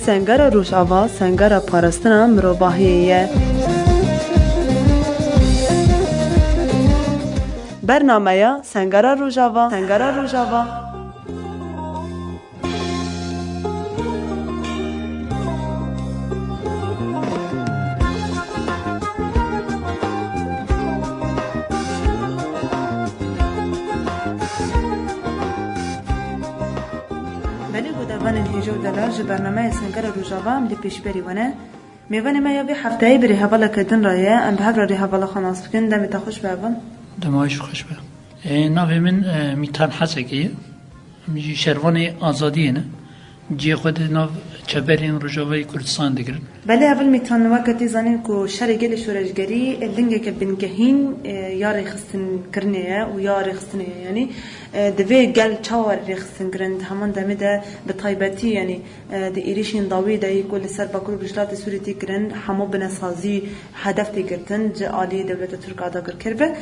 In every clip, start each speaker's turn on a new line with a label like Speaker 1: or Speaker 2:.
Speaker 1: سنگر روشاوا سنگر پارستنا مروباهیه. برنامه سنگر روشاوا سنگر روشاوا. هیجو دلار برنامه سنگر روزاوا ام دی پیش بری ونه میوانه ما یابی هفته‌ای بری حوالا کردن رایه ام به هر حوالا خلاص بکن دم تا خوش بابن
Speaker 2: دمایش خوش به ناوی من میتان حسگی میجی شروان آزادی نه جی خود ناو چبرین روزاوای کردستان دیگرن
Speaker 1: بله اول میتان وقتی زنین کو شرگل شورشگری لنگه که بنگهین یاری خستن کرنیه و یاری خستنه یعنی دوی گل چهار رخصن کرند همان دم ده به طیبتی یعنی د ایریشین داوی دایی کل سر باکور بجلات سوریتی کرند همو بنسازی هدف دیگرتن جالی دولت ترک آدا کرده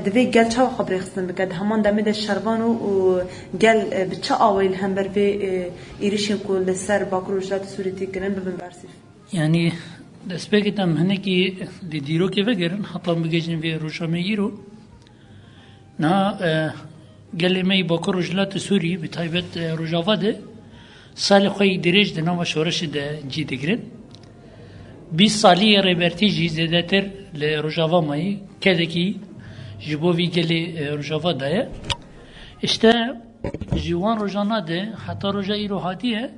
Speaker 1: دوی گل چهار خبر خستن بکد همان دم ده شروانو و گل بچه آویل هم بر به ایریشین کل سر باکور بجلات سوریتی کرند ببن برسیف
Speaker 2: یعنی دست بگیرم هنه کی دیرو که بگیرن حتی بگیرن به روشامی رو نه گلیمی با کرجلات سوری به تایبت روجاوا ده سال خوی درج ده نام شورش ده جی دگرن 20 سالی ریبرتی جی زده تر ل روجاوا مایی که کی جبوی گلی روجاوا ده işte جوان روجانا ده حتی روجایی رو هاتیه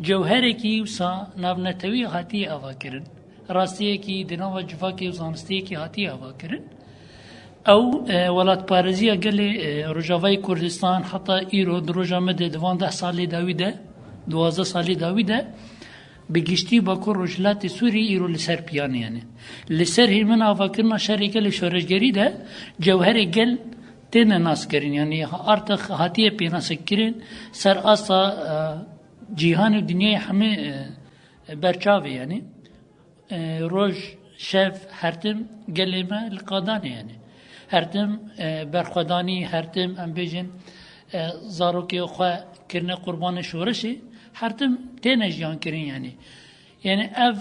Speaker 2: جوهره کی وسا نابنتوی هاتی آوا کرن راستیه کی دنوا جفا کی وزانستی کی هاتی آوا کرن او ولات پارزی اگل روجاوای کردستان حتی ایرو دروجا مده 12 سالی داویده 12 سالی داویده بگشتی با کر رجلات سوری ایرو لسر پیانه یعنی لسر هیمن آوا کرنا شرکل شورشگری ده جوهر گل تین ناس کرن یعنی ارتخ هاتیه پیناس کرن سر آسا جیهان و دنیای همه برچاوی یعنی روز شف هرتم گلیمه القادانه یعنی هرتم برخدانی هرتم ام بیجن زاروکی خو کرنه قربان شورشی هرتم تینه جیان کرین یعنی اف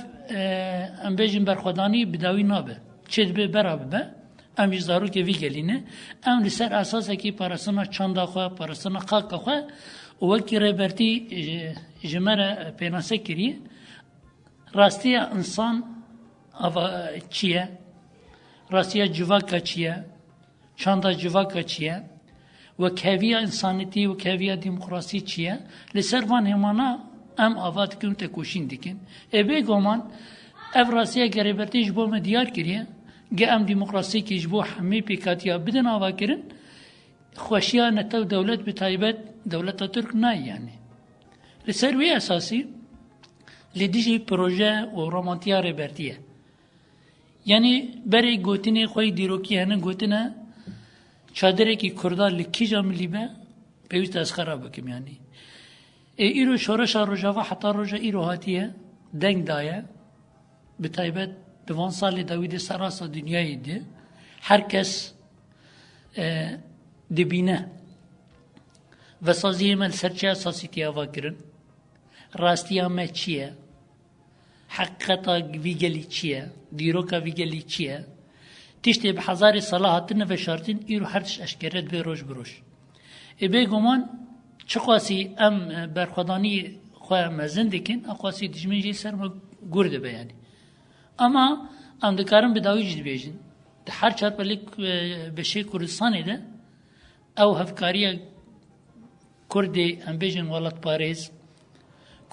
Speaker 2: ام بیجن برخدانی بداوی نابه چید به برابه به ام زاروکی وی گلینه ام لسر اساس کی پارسنا چاندا خو پارسنا خاک خو وکی ریبرتی جمره پیناسه کری راستی انسان اوا چیه راستی جواکا چیه چاندا جواکا چیه و کهویا انسانیتی و کهویا دموکراسی چیه لسر وان همانا ام آوات کن تکوشین دیکن ابی گمان اف راستی ریبرتی جبو مدیار کریه گه ام دموکراسی که جبو همه پیکاتیا بدن آوا کرن خوشیا نتو دولت بتایبت دولت ترک نه یعنی لسروی اساسی لیدیجی پروژه و رومانتیا ریبرتیه یعنی برای گوتنی خوی دیروکی هنه گوتنه چادره کی کردا لکی جاملی به پیوست از خراب بکم یعنی ایرو شورش روجاوا حتی روجا ایرو هاتیه دنگ دایه بتایبت 2 سال داوید سراسا دنیای ده هر کس دبینه و سازی من سرچه اساسی تیاوا کرن راستی همه چیه حقیقتا ویگلی چیه دیروکا ویگلی چیه تشتی به هزار صلاحاتن و شرطین ایرو هرچ اشکرت به روش بروش ای گمان چه قاسی ام برخدانی خواه مزن دکن اقاسی دجمن جی سر ما گرده بیانی اما ام دکارم بداوی جد بیجن ده هر چار پلیک بشه کردستانی ده او هفکاریه کردی ام بیجن ولات پاریز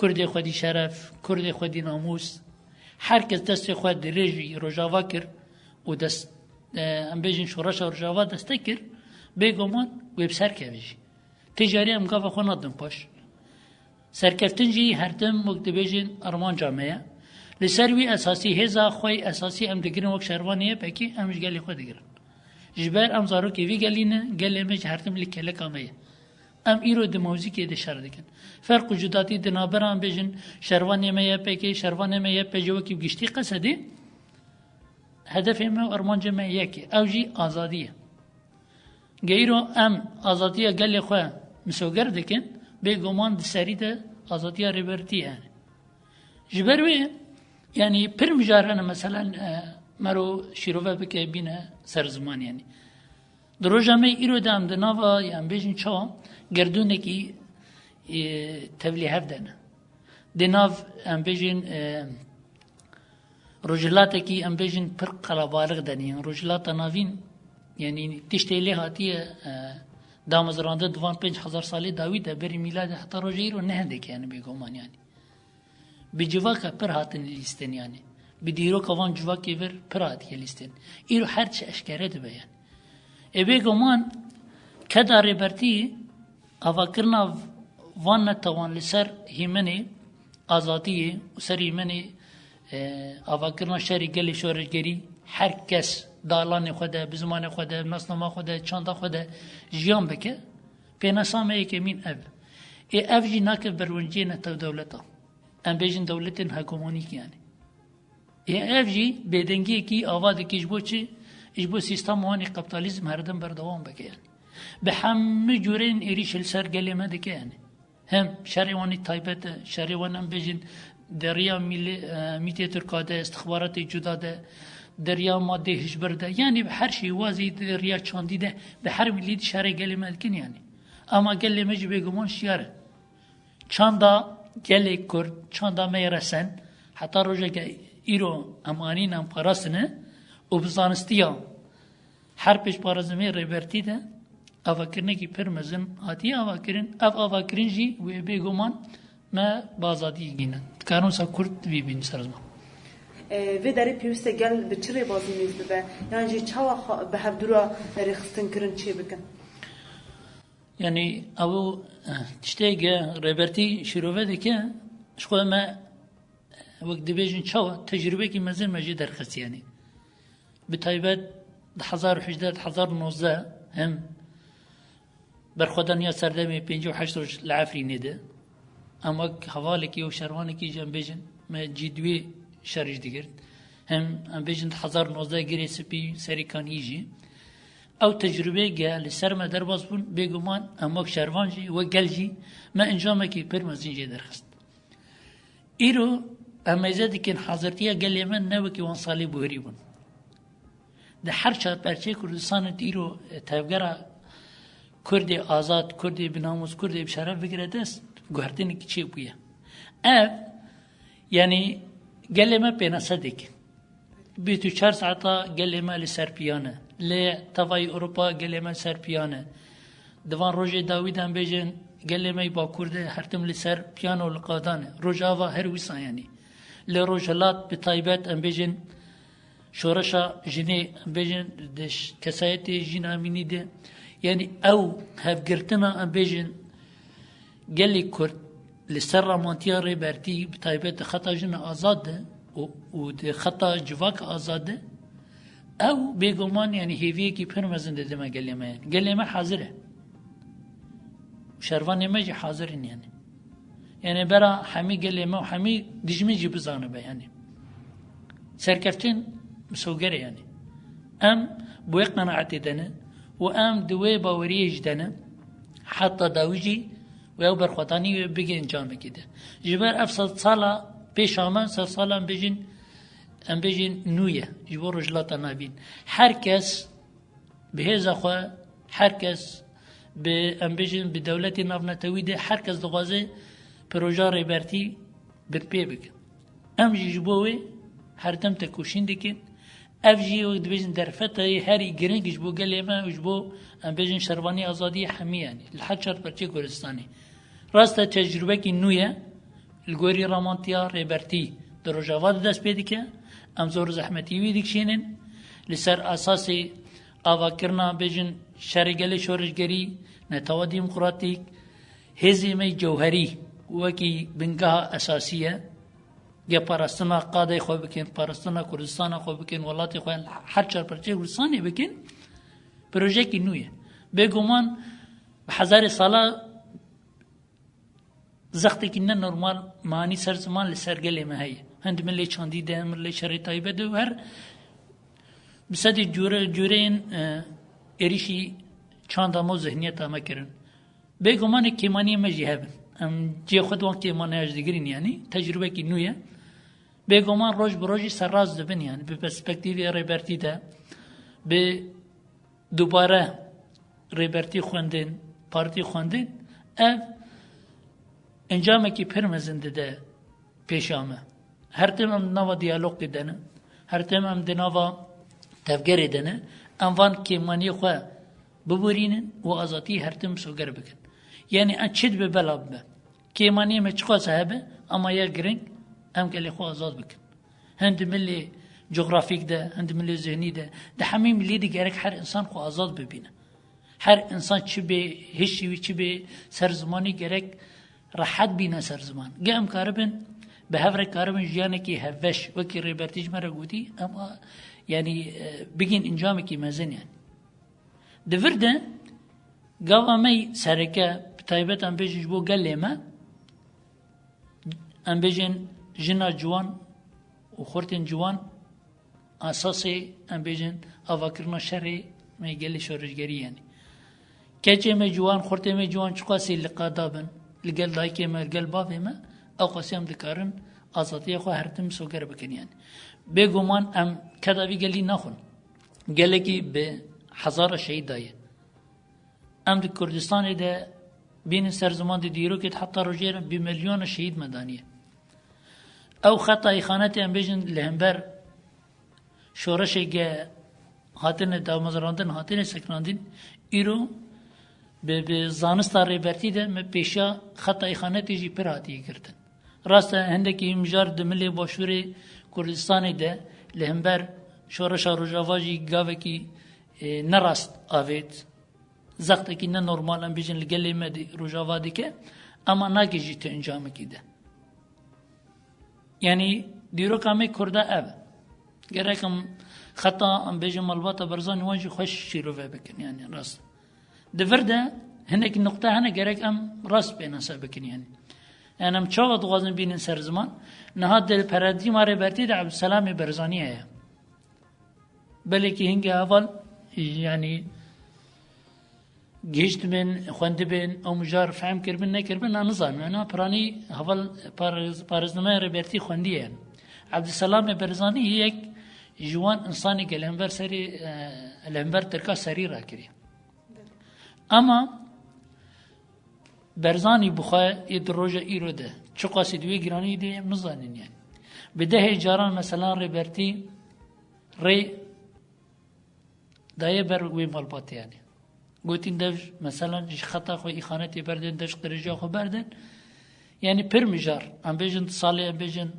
Speaker 2: کردی خودی شرف کردی خودی ناموس هر کس دست خود رژی روجاوا کر و دست ام بیجن شورش روجاوا دسته کر بگمان ویب سر که بیجی تجاری ام گاف خون ندم پاش سرکفتن جی هر دم وقت بیجن ارمان جامعه لسروی اساسی هزا خوی اساسی ام دگرن وقت شروانیه پکی امش گلی خود دگرن جبر ام زارو که وی گلینه گل امش هر دم لکله کامه ام ایرو د موزیکی د شر دکن فرق وجوداتی د نابران بجن شروانی میا پکی شروانی میا پجو کی گشتی قصدی هدف ما ارمان جمع یکی او جی آزادیه گیرو ام آزادی گلی خواه مسوگر دکن به گمان دسری ده آزادی ریبرتی یعنی جبروی یعنی پر مجارن مثلا مرو شیروه بکه بینه سر زمان یعنی در جامعه ایرو دام دنوا یعنی بیشین چه گردونه کی تبلیغ دنه دناف ام بیشین رجلات کی ام بیشین پر قلبالغ دنی رجلات ناوین یعنی تشتیلی هاتیه دامزرانده دوان 5000 سالی داوید بری میلاد حتی روجی رو نه هنده که یعنی بگمان یعنی به جواکا پر هاتن لیستن یعنی به دیرو کوان جواکی ور پر هاتی لیستن ایرو هر چه اشکره ده بیان بگمان کدا ریبرتی اوا کرنا وان نتوان لسر هیمنی آزادیه و سر هیمنی اوا کرنا شری گلی شورشگری هر کس دالان خوده بزمان خوده مسلمان خوده چاندا خوده جیان بکه پیناسامه ای که مین اف جی ناکه برونجی نتو دولتا ام بیجن دولتن حکومانی کی یعنی اف جی بدنگی کی آواز کی جبو چی جبو سیستم وانی کپیتالیزم هردم بردوام بکه یعنی به همه جورین ایریش السر گلیمه دکه یعنی هم شریوانی تایبت شریوان ام بیجن دریا میتی ترکاده استخبارات جداده دریا ماده هجبرده یعنی به هر شی وازی دریا چاندیده به هر ملید شهر گلی مدکن یعنی اما گلی مجی بگمان شیاره چاندا گلی کرد چاندا میرسن حتی روژه که ایرو امانین ام پاراسنه و بزانستیا هر پیش پارازمی ریبرتی ده آواکرنه کی پرمزن آتی آواکرن آواکرن جی و بگمان ما بازادی گینه کارون سا کرد وی بین سرزمان
Speaker 1: و داری پیوسته گل به چه بازی نیست به یعنی جی چوا به هفدورا رخصتن کرن چی بکن
Speaker 2: یعنی او تشتیگه ریبرتی شروعه ده که شخوه ما وقت بیجن چوا تجربه کی مزن مجی درخست یعنی به طایبت 1018 1019 هم برخودن یا سردمی 58 روز لعفرینه ده اما حواله کی و شروانه کی جنب بیجن ما جدوی شرج دیگر هم بیشتر 1019 گری سپی سریکانی جی او تجربه گل سر ما در باز بون بگمان اما شروانجی و گلجی ما انجام کی پر مزینجی درخست ایرو امیزه دیکن حاضرتیا گل من نو کی وان سالی بوری بون ده هر چه پرچه کردستان ایرو تابگرا کرد آزاد کرد بناموس کرد بشرف بگیره دست گوهرتنی کی چی بویه یعنی گلی ما پیناسه دیک بیتو 4 ساعتا گلی ما لسر پیانه لی توای اروپا گلی ما سر پیانه دوان روژه داوید هم بیجن گلی ما با کرده هرتم لسر پیانه و لقادانه روژه آوا هر ویسا یعنی لی روژلات بطایبت هم بیجن شورشا جنی بیجن دش کسایت جن امینی ده یعنی او هفگرتنا هم بیجن گلی کرد لسر رامانتیا ریبرتی بطایبت خطا جن آزاده و ده خطا جواک آزاده او بگمان یعنی هیویه کی پرمزن ده ما گلی ما حاضره شروانی ما جی حاضرین یعنی برا همی گلی ما و همی دجمی جی بزانه به یعنی سرکفتین مسوگره یعنی ام بوی قناعتی دنه و ام دوی باوریه دنه حتی داویجی و او برخواتانی بگه انجام بگیده جبر افصد سالا پیش آمن سال سالا ام بجین نویه جبر رجلاتا نابین هر کس به هزا خواه هر کس به ام بجین به دولت نافنتویده هر کس دغازه پروژه ریبرتی برپی بکن ام جبوه هر دم تکوشین دکن اف جی وقت بجین درفته هری گرنگ جبو گلیمه و جبو ام بجین شروانی آزادی حمی یعنی لحد شرط پرچه کردستانی راست تجربه کی نویه الگوری رامانتیا ریبرتی در رجاوات دست پیدا که ام زور زحمتی وی دکشینن لسر اساسی آوا کرنا بیجن شرگل شورشگری نتوا دیمقراطیک هزیمه جوهری وکی بنگاه اساسیه یا پرستنا قاده خو بکن پرستنا کردستان خو بکن ولات خو هر چهار پرچه کردستانی بکن پروژه کی نویه بگمان بهزار ساله زختی که نه نرمال معنی سر زمان لسرگلی مهیه هند ملی چاندی ده ملی شریطایی بده و هر بسد جورین ایریشی چند امو ذهنیت ما کرن بگمان کیمانی مجی هبن ام جی خود وان کیمانی اج دیگرین یعنی تجربه کی نویه بگمان روز بروزی سراز دبن یعنی به پرسپکتیوی ریبرتی ده به دوباره ریبرتی خوندن پارتی خوندن ev enjamekî pir mezin dide pêşa me. Her tim em nava diyalog didene, her tim em di nava tevgerê dene, em van kêmaniyê xwe biborînin û azadiyê her tim soger bikin. Yani em çi dibe bela bibe. Kêmaniyê me çi xwase hebe ama ya giring em gelê xwe azad bikin. Hin di millê coğrafîk de, hin di millê zihnî de, di hemî millî de gerek her insan xwe azad bibîne. Her insan çi be hişî çi be ser zimanî gerek rahat bîne ser ziman. Ge em karibin bi hevrek karibin jiyanekî hevveş wekî rêbertî ji me re gotî ama yani bigîn encamekî mezin yani. Di vir de gava me sereke bi taybet em bêjin ji bo gelê me em bêjin jina ciwan û xurtên ciwan asasê em bêjin avakirina şerê me gelê şoreşgerî yani. Keçê me ciwan, xurtê me ciwan çi qasî li qada bin, li gel dayikê me, li gel bavê me, ew qasî em dikarin azadiya xwe her tim soger bikin yani. Bêguman em keda vî gelî naxwin. Gelekî bi hezara şehîd daye. Em di Kurdistanê de bînin ser ziman di dîrokê heta rojê re 1 milyona şehîd me daniye. Ew xeta îxanetê em bêjin li hember şoreşê ge hatine damezrandin, hatine sekrandin, îro به زانستا ریبرتی ده me pêşa xeta îxanetê jî pir hatiye girtin. Rast e hindekî mijar di milê başûrê Kurdistanê de li hember şoreşa Rojava jî gavekî nerast avêt. Zextekî ne normal em bêjin li gelê me Rojava dike ama nake jî tu encamekî de. Yani dîroka me Kurda ev. Gerek em xeta em bêjin malbata Barzanî wan jî xweş şîrove bikin yani rast. Di vir de hinekî nokta hene gerek em rast pênasa bikin yani. Yani em çawa dixwazin bînin ser ziman niha di peredîma rêbertî de Ebdüselamê Barzanî heye. Belekî hingê heval yani gihîştibin, xwendibin, ew mijar fehm kirbin nekirbin na nizanim. Yani piranî heval parêznameya rêbertî xwendiye yani. Ebdüselamê Barzanî yek ji wan insanê li hember serê li hember tirka serî rakiriye. Ama Barzanî bixwe ê di roja îro de çi qasî di wê giranî de em nizanin yani. Bi dehê caran mesela rêbertî rê daye ber wê malbatê yani. Gotin dev mesela ji xeta xwe îxanetê berdin, dev ji qirêja xwe berdin. Yani pir mijar em bêjin salê em bêjin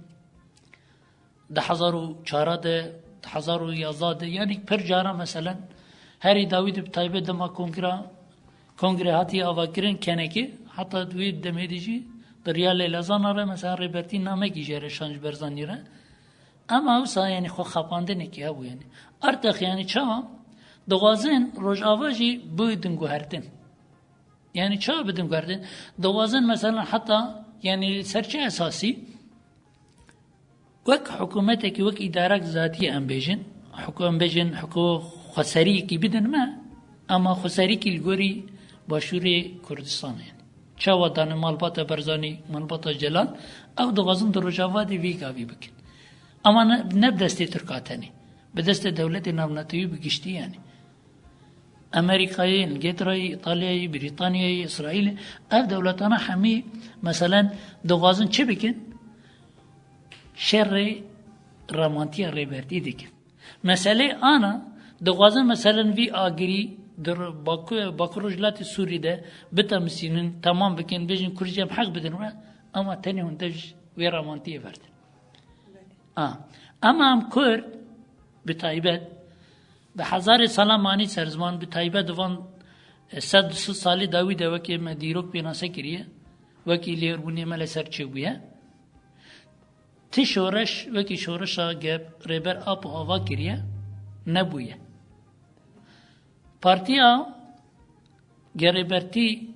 Speaker 2: 2004 de 2011 de yani pir caran mesela herî Dawîd bi taybet dema kongre hatiye avakirin kenekî heta wê demê de jî di riya Lêlezana re mesela rêbertî namekî jê re şanj Barzanî re ama wisa yani xwe xapandinekî hebû yani. Artex yani çawa dixwazin Rojava jî bidin guhertin. Yani çawa bidin guhertin? Dixwazin mesela heta yani serçe esasî wek hikûmetekî wek îdarek zatî em bêjin em bêjin xweseriyekî bidin me ama xweserîkî li gorî başûrê Kurdistanê yani. Çawa dane malbata Barzanî, malbata Celal ew dixwazin di Rojava de vî gavî bikin. Ama ne bi destê Tirka tenê, bi destê dewletê navnetewî bi giştî yani. Amerîkayê, İngiltereyê, İtalyayê, Brîtanyayê, İsraîlê ev dewletana hemî mesela dixwazin çi bikin? Şerrê ramantiya rêbertî dikin. Meselê ana dixwazin mesela vî agirî Bakur Rojhilatê Sûrî de bitemsînin tamam bikin bêjin Kurd em heq bidin we ama tenê hûn dev ji wê ramantiyê verdin. Ama em Kurd bi taybet bi hezarê sala manî ser ziman bi taybet di van 100 salî dawî de wekî me dîrok pênase kiriye wekî lêrbûnê me li ser çêbûye ti şoreş wekî şoreşa gep rêber ap û ava kiriye nebûye. Partiya gerêbertî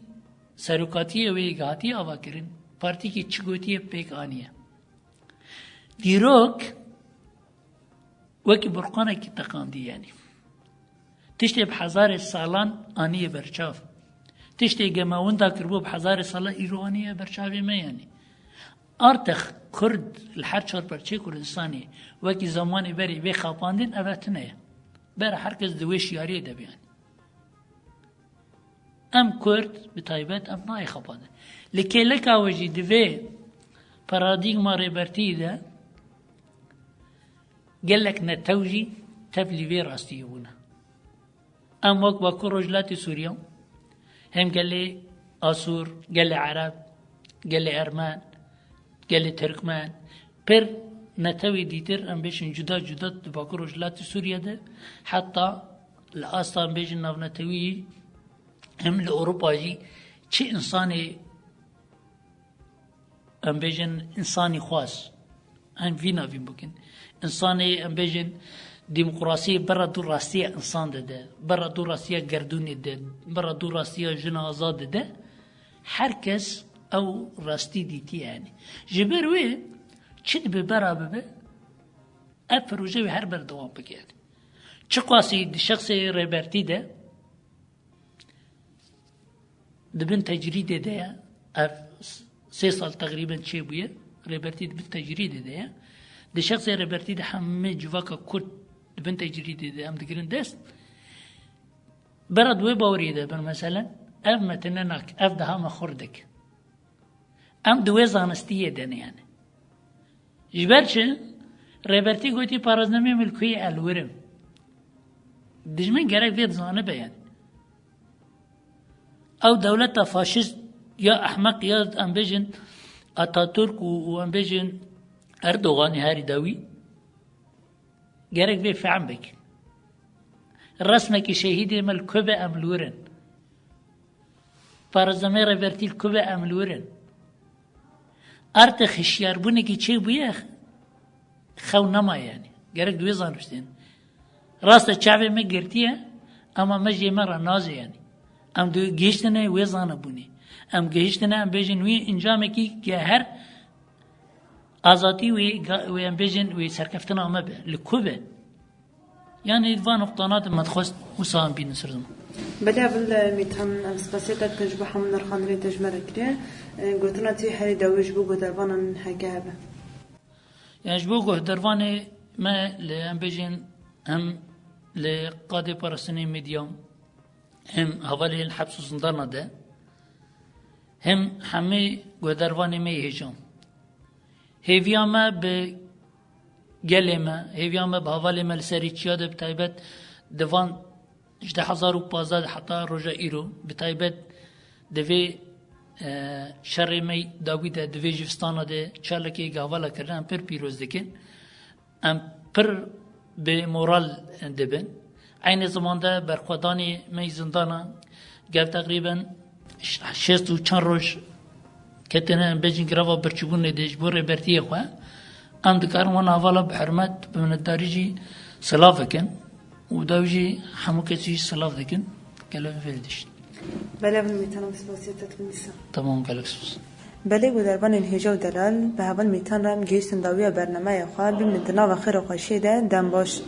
Speaker 2: serokatiyê wê hatiye ava kirin partîkî çi gotiye pêk aniye. Dîrok wekî burqanekî teqandî yani. تشتی بحزار سالان آنیه برچاف تشتی گماون دا کربو بحزار سالان ایرو آنیه برچاوی ما یعنی ارتخ کرد الحر چار پرچه کردستانی وکی زمانی بری بی خاپاندین اوتنه بر هر کس دویش یاری ده بیان ام کرد بتایبت ام نای خاپاندین لکه لکا وجی دوی پارادیگما ریبرتی ده قالك نتوجي تبلي في راستي هنا ام وقت باكو رجلات سوريا هم قال لي اسور قال لي عرب قال لي ارمان قال لي تركمان بر نتوي ديتر ام بيش جدا جدا باكو رجلات سوريا ده حتى الاصلا بيش نتوي هم لاوروبا جي شي انساني ام بيجن انساني خاص هم فينا في ممكن انساني ام بيجن ديمقراطية برا دور راستية انسان ده برا دور راستية گردوني ده برا دور راستية جنا آزاد ده هركس او راستي ديتي يعني جبروي چد ببرا ببه افروجه هر بر دوام بك يعني چه قاسي دي شخص ريبرتي ده دبن تجريد ده اف 3 سال تقريبا شي بويه ريبرتي دبن تجريد ده دي شخص ريبرتي ده همه جواكا كرد دبن تجريد ده ام دقرن دست برد وي باوري ده بر مثلا اف متنناك اف ده هم خردك ام دوي زانستيه ده يعني جبرش ريبرتي قوتي پارازنامه ملكوية الورم دجمن گرک وید زانه بیان او دولت فاشیست یا احمق یا ام بيجن اتاتورك و ام بيجن اردوغان هاري داوي گرک وی فعم بك رسمك شهيد مل كوبا ام لورن پارازنامه ريبرتي الكوبا ام لورن ارت خشيار بونه کی چه بويه خو نما يعني گرک دوی زانشتين راست چاوه می گرتیه اما مجی مرا نازه يعني ام دو گیشتنه وی زانه بونی ام گیشتنه ام بیجن وی انجام کی که هر آزادی وی ام بیجن وی سرکفتن آمه به لکوبه يعني دوان نقطانات مدخوست مساهم بین سرزم
Speaker 1: بله اول میتهم اسپاسیت تجربه همون نرخان ری تجمره کریه گوتنا تی هری دویش بو گدروانن هگه به
Speaker 2: يعني جبو گدروانه ما لام بیجن هم لقاده پرستنی مدیام هم حوالی الحبس و زندان ده هم همه گدروانه می هجام هیویامه به گلمه هیویامه به حوالی ملسری چیاده بتایبت دوان 18015 حتی رجا ایرو بتایبت دوی شر می داوی ده دوی جفستانه ده چالکی گاوالا کردن پر پیروز دکن ام پر به مورال دبن عین زمان ده برخوادانی می زندانه گفت تقریبا 6 و چند روز کتنه بجین گرافا برچگون دیش بور برتیه خواه ام دکارم وانا حوالا بحرمت بمنداریجی سلاف کن و داویجی همو کسی سلاف دکن کلام فیلدش
Speaker 1: بله اول میتهم اسپاسیت کنیسا
Speaker 2: تمام کلکسوس
Speaker 1: بله گدروان الهجا و دلال به اول میتهم رم گیشتن داوی برنامه خواه بیم ندنا و خیر و خوشی ده دم باش